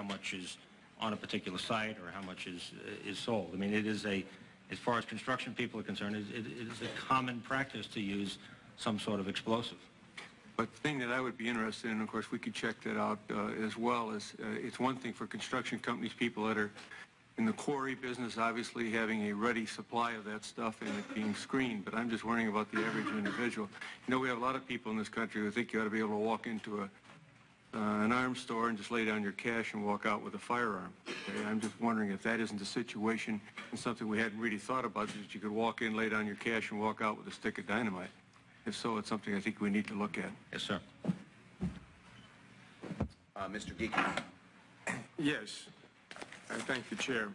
how much is on a particular site or how much is sold. I mean, it is as far as construction people are concerned, it is a common practice to use some sort of explosive. But the thing that I would be interested in, of course, we could check that out as well, is it's one thing for construction companies, people that are in the quarry business, obviously having a ready supply of that stuff and it being screened, but I'm just worrying about the average individual. You know, we have a lot of people in this country who think you ought to be able to walk into an arms store and just lay down your cash and walk out with a firearm. Okay? I'm just wondering if that isn't a situation and something we hadn't really thought about, that you could walk in, lay down your cash, and walk out with a stick of dynamite. If so, it's something I think we need to look at. Yes, sir. Mr. Geeky. Yes. Thank you, Chair.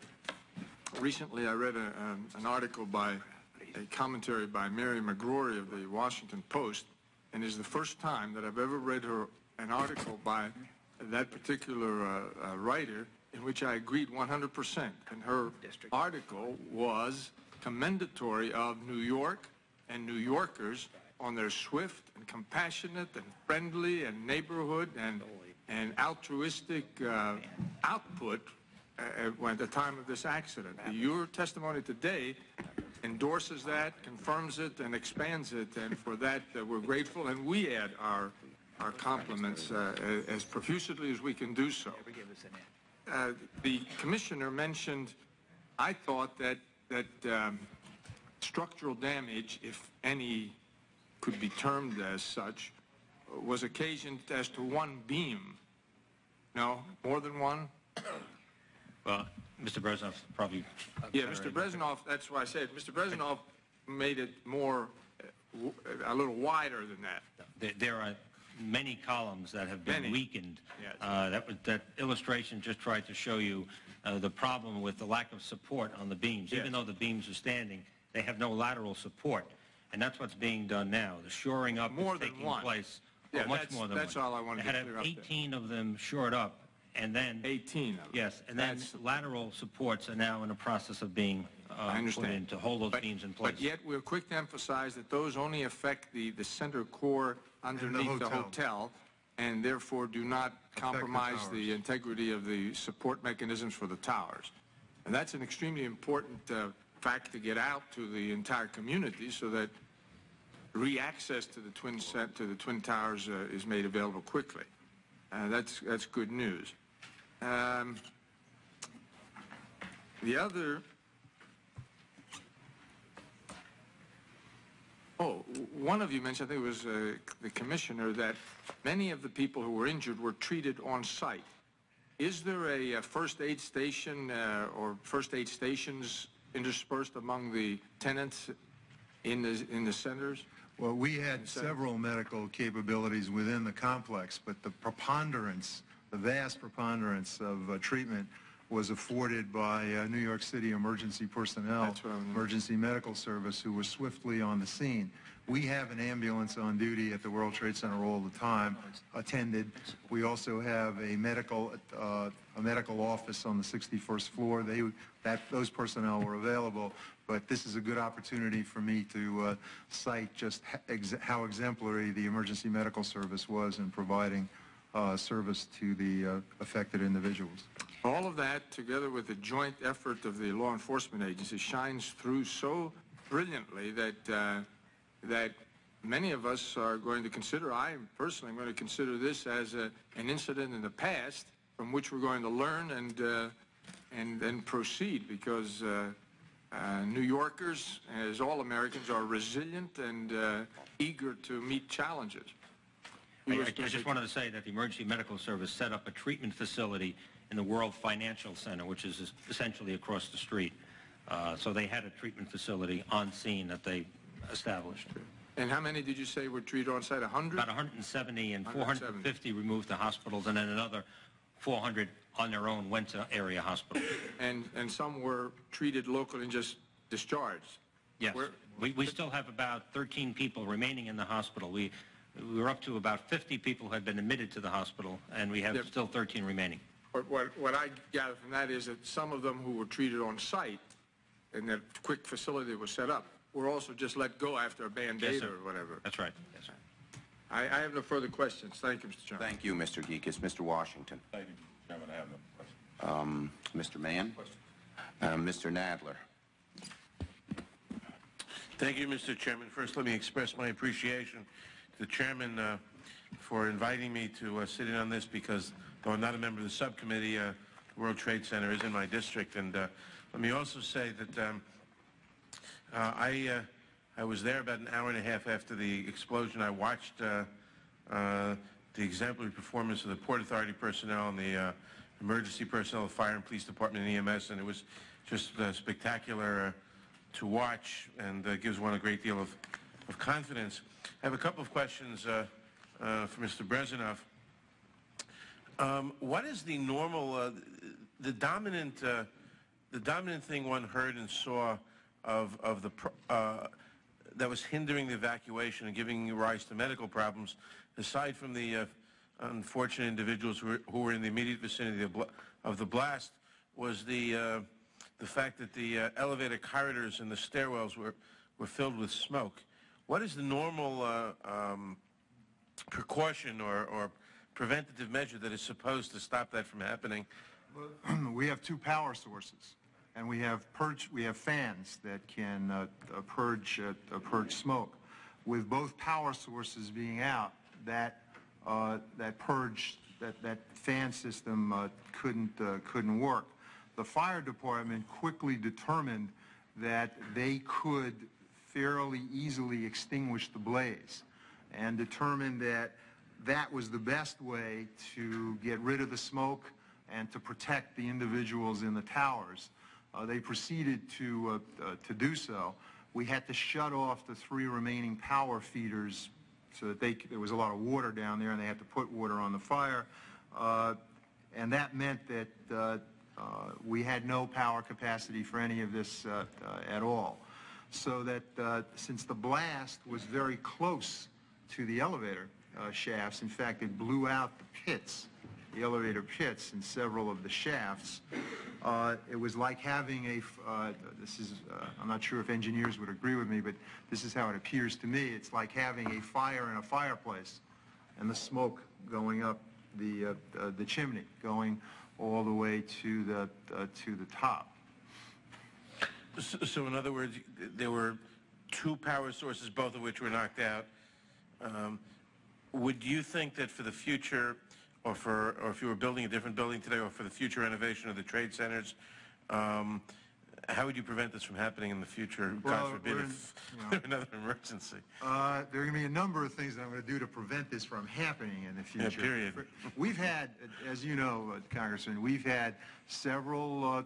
Recently, I read an article by a commentary by Mary McGrory of the Washington Post, and it's the first time that I've ever read an article by that particular writer in which I agreed 100%. And her article was commendatory of New York and New Yorkers on their swift and compassionate and friendly and neighborhood and altruistic output at the time of this accident. Your testimony today endorses that, confirms it, and expands it, and for that we're grateful, and we add our compliments as profusely as we can do so. The commissioner mentioned, I thought that structural damage, if any could be termed as such, was occasioned as to one beam. No, more than one? Well, Mr. Brezhnev probably... Yeah, Mr. Brezhnev, that's why I said, Mr. Brezhnev made it more, a little wider than that. There are many columns that have been weakened. Yes. That illustration just tried to show you the problem with the lack of support on the beams. Yes. Even though the beams are standing, they have no lateral support. And that's what's being done now. The shoring up is taking place. Yeah, much more than that's one. all I wanted to clear up. They had 18 of them shored up, and then 18 of them. Yes, and then lateral supports are now in the process of being put in to hold those beams in place. But yet we're quick to emphasize that those only affect the center core underneath the hotel, and therefore do not compromise the integrity of the support mechanisms for the towers. And that's an extremely important fact to get out to the entire community, so that re-access to the Twin Towers is made available quickly. That's good news. The other... Oh, one of you mentioned, I think it was the commissioner, that many of the people who were injured were treated on site. Is there a first aid station or first aid stations interspersed among the tenants in the centers? Well, we had several medical capabilities within the complex, but the preponderance, the vast preponderance of treatment was afforded by New York City emergency personnel, emergency medical service, who was swiftly on the scene. We have an ambulance on duty at the World Trade Center all the time, attended. We also have a medical office on the 61st floor. Those personnel were available, but this is a good opportunity for me to cite just how exemplary the emergency medical service was in providing service to the affected individuals. All of that, together with the joint effort of the law enforcement agencies, shines through so brilliantly that many of us are going to consider, I personally am going to consider this as an incident in the past from which we're going to learn and then proceed, because New Yorkers, as all Americans, are resilient and eager to meet challenges. I just wanted to say that the Emergency Medical Service set up a treatment facility in the World Financial Center, which is essentially across the street. So they had a treatment facility on scene that they established. And how many did you say were treated on site? 100? About 170, and 450 removed to hospitals, and then another 400 on their own went to area hospitals. And some were treated locally and just discharged? Yes. We still have about 13 people remaining in the hospital. We were up to about 50 people who had been admitted to the hospital, and we have still 13 remaining. What I gather from that is that some of them who were treated on site in that quick facility that was set up were also just let go after a Band-Aid or whatever. That's right. Yes, sir. I have no further questions. Thank you, Mr. Chairman. Thank you, Mr. Geekus. Mr. Washington. Thank you, Mr. Chairman. I have no questions. Mr. Mann. Mr. Nadler. Thank you, Mr. Chairman. First, let me express my appreciation to the chairman for inviting me to sit in on this because, though I'm not a member of the subcommittee, the World Trade Center is in my district. And let me also say that I was there about an hour and a half after the explosion. I watched the exemplary performance of the Port Authority personnel and the emergency personnel, the fire and police department and EMS, and it was just spectacular to watch, and gives one a great deal of confidence. I have a couple of questions for Mr. Brezhnev. What is the normal, the dominant thing one heard and saw of the that was hindering the evacuation and giving rise to medical problems, aside from the unfortunate individuals who were in the immediate vicinity of the blast, was the fact that the elevator corridors and the stairwells were filled with smoke. What is the normal precaution or preventative measure that is supposed to stop that from happening? We have two power sources, and we have fans that can purge smoke. With both power sources being out, that fan system couldn't work. The fire department quickly determined that they could fairly easily extinguish the blaze, and determined that that was the best way to get rid of the smoke and to protect the individuals in the towers. They proceeded to do so. We had to shut off the 3 remaining power feeders so that there was a lot of water down there, and they had to put water on the fire. And that meant that we had no power capacity for any of this at all. So that since the blast was very close to the elevator shafts, in fact, it blew out the pits, the elevator pits in several of the shafts. It was like having I'm not sure if engineers would agree with me, but this is how it appears to me. It's like having a fire in a fireplace and the smoke going up the chimney, going all the way to the top. So in other words, there were 2 power sources, both of which were knocked out. Would you think that for the future, or if you were building a different building today, or for the future renovation of the trade centers, how would you prevent this from happening in the future? God forbid if another emergency. There are going to be a number of things that I'm going to do to prevent this from happening in the future. Yeah, period. We've had, as you know, Congressman, we've had several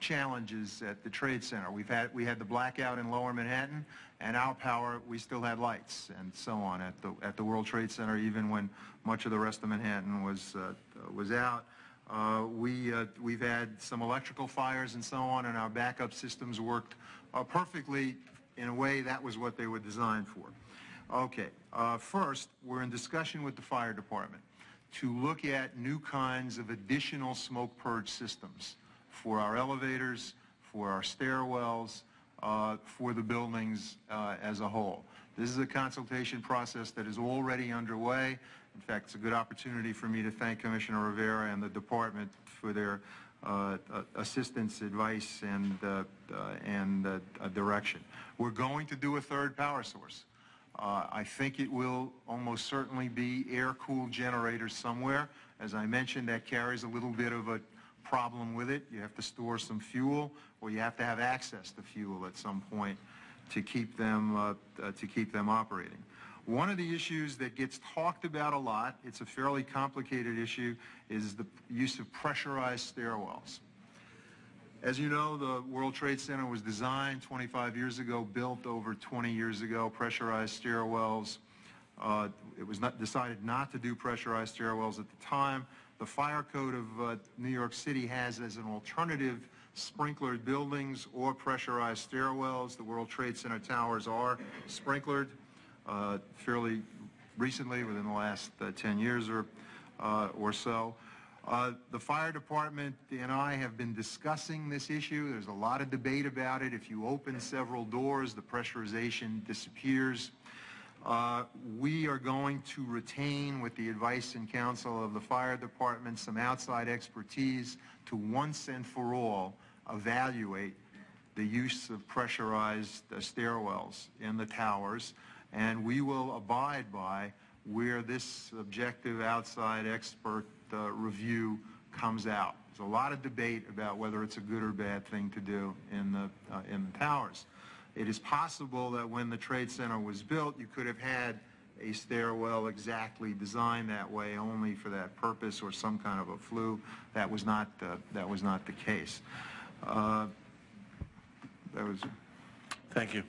challenges at the Trade Center. We had the blackout in Lower Manhattan, and our power, we still had lights and so on at the World Trade Center, even when much of the rest of Manhattan was out. We've had some electrical fires and so on, and our backup systems worked perfectly in a way that was what they were designed for. Okay, first, we're in discussion with the fire department to look at new kinds of additional smoke purge systems for our elevators, for our stairwells, for the buildings as a whole. This is a consultation process that is already underway. In fact, it's a good opportunity for me to thank Commissioner Rivera and the department for their assistance, advice, and direction. We're going to do a 3rd power source. I think it will almost certainly be air-cooled generators somewhere. As I mentioned, that carries a little bit of a problem with it. You have to store some fuel, or you have to have access to fuel at some point to keep them operating. One of the issues that gets talked about a lot, it's a fairly complicated issue, is the use of pressurized stairwells. As you know, the World Trade Center was designed 25 years ago, built over 20 years ago, pressurized stairwells. It was decided not to do pressurized stairwells at the time. The fire code of New York City has as an alternative sprinklered buildings or pressurized stairwells. The World Trade Center towers are sprinklered fairly recently, within the last 10 years or so. The fire department and I have been discussing this issue. There's a lot of debate about it. If you open several doors, the pressurization disappears. We are going to retain, with the advice and counsel of the fire department, some outside expertise to once and for all evaluate the use of pressurized stairwells in the towers, and we will abide by where this objective outside expert review comes out. There's a lot of debate about whether it's a good or bad thing to do in the towers. It is possible that when the Trade Center was built, you could have had a stairwell exactly designed that way only for that purpose, or some kind of a flue. That was not the case. Thank you.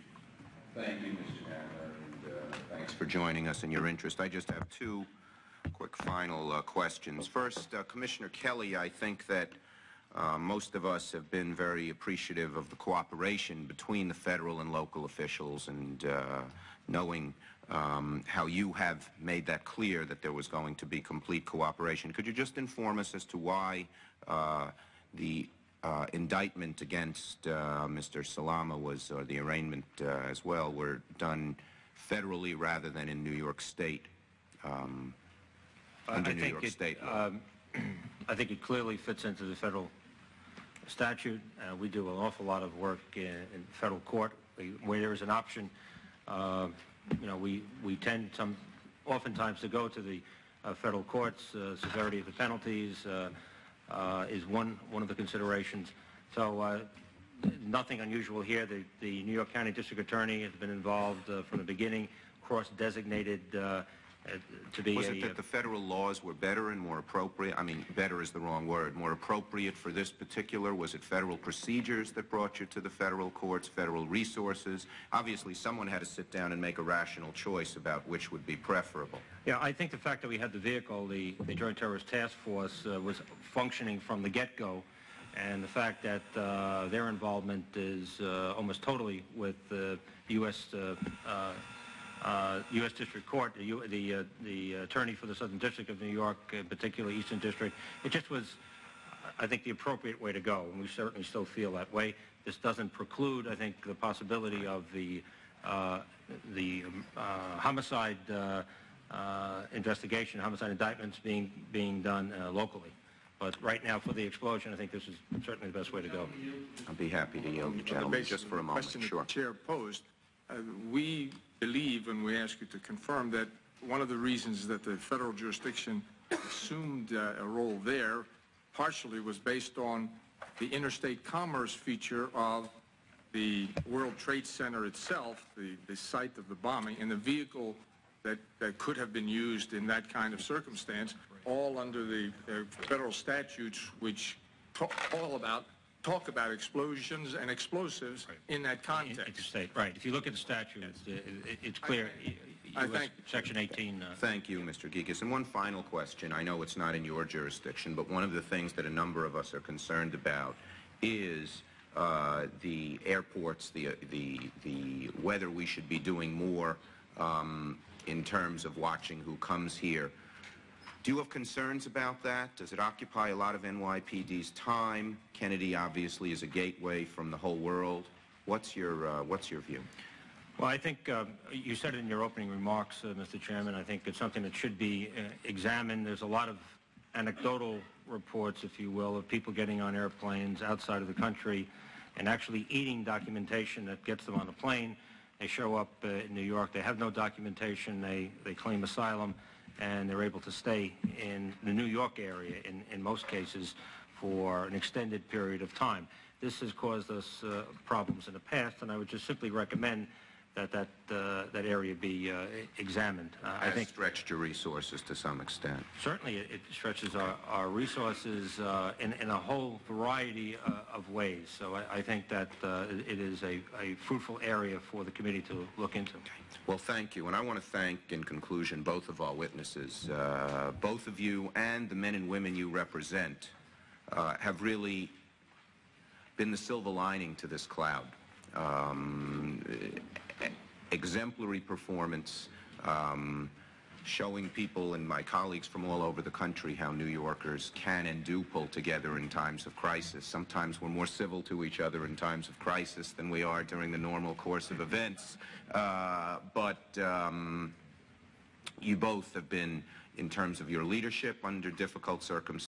Thank you, Mr. Nadler, and thanks for joining us and your interest. I just have two quick final questions. First, Commissioner Kelly, I think that most of us have been very appreciative of the cooperation between the federal and local officials, and knowing how you have made that clear that there was going to be complete cooperation. Could you just inform us as to why the indictment against Mr. Salama was, or the arraignment as well, were done federally rather than in New York State, under New York State law? I think it clearly fits into the federal statute. We do an awful lot of work in federal court where there is an option. We tend oftentimes to go to the federal courts. Severity of the penalties is one of the considerations. So nothing unusual here. The New York County District Attorney has been involved from the beginning, cross-designated to be Was it that the federal laws were better and more appropriate? I mean, better is the wrong word. More appropriate for this particular? Was it federal procedures that brought you to the federal courts, federal resources? Obviously, someone had to sit down and make a rational choice about which would be preferable. Yeah, I think the fact that we had the vehicle, the Joint Terrorist Task Force, was functioning from the get-go, and the fact that their involvement is almost totally with the U.S. U.S. District Court, the attorney for the Southern District of New York, particularly Eastern District. It just was, I think, the appropriate way to go, and we certainly still feel that way. This doesn't preclude, I think, the possibility of the homicide investigation, homicide indictments being done locally. But right now, for the explosion, I think this is certainly the best way to go. I'll be happy to yield, gentlemen, just for a moment. Question Sure. that the chair posed. We believe, and we ask you to confirm, that one of the reasons that the federal jurisdiction assumed a role there partially was based on the interstate commerce feature of the World Trade Center itself, the site of the bombing, and the vehicle that could have been used in that kind of circumstance, all under the federal statutes which talk about explosions and explosives in that context. Interstate, right. If you look at the statute, it's clear. Section 18. Thank you, Mr. Gigas. And one final question. I know it's not in your jurisdiction, but one of the things that a number of us are concerned about is the airports, whether we should be doing more in terms of watching who comes here. Do you have concerns about that? Does it occupy a lot of NYPD's time? Kennedy obviously is a gateway from the whole world. What's your view? Well, I think you said it in your opening remarks, Mr. Chairman. I think it's something that should be examined. There's a lot of anecdotal reports, if you will, of people getting on airplanes outside of the country and actually eating documentation that gets them on the plane. They show up in New York. They have no documentation. They claim asylum, and they're able to stay in the New York area in most cases for an extended period of time. This has caused us problems in the past, and I would just simply recommend that area be examined. I think stretched your resources to some extent. Certainly, it stretches our resources in a whole variety of ways. So I think that it is a fruitful area for the committee to look into. Well, thank you. And I want to thank, in conclusion, both of our witnesses. Both of you and the men and women you represent have really been the silver lining to this cloud. Exemplary performance, showing people and my colleagues from all over the country how New Yorkers can and do pull together in times of crisis. Sometimes we're more civil to each other in times of crisis than we are during the normal course of events. But you both have been, in terms of your leadership under difficult circumstances,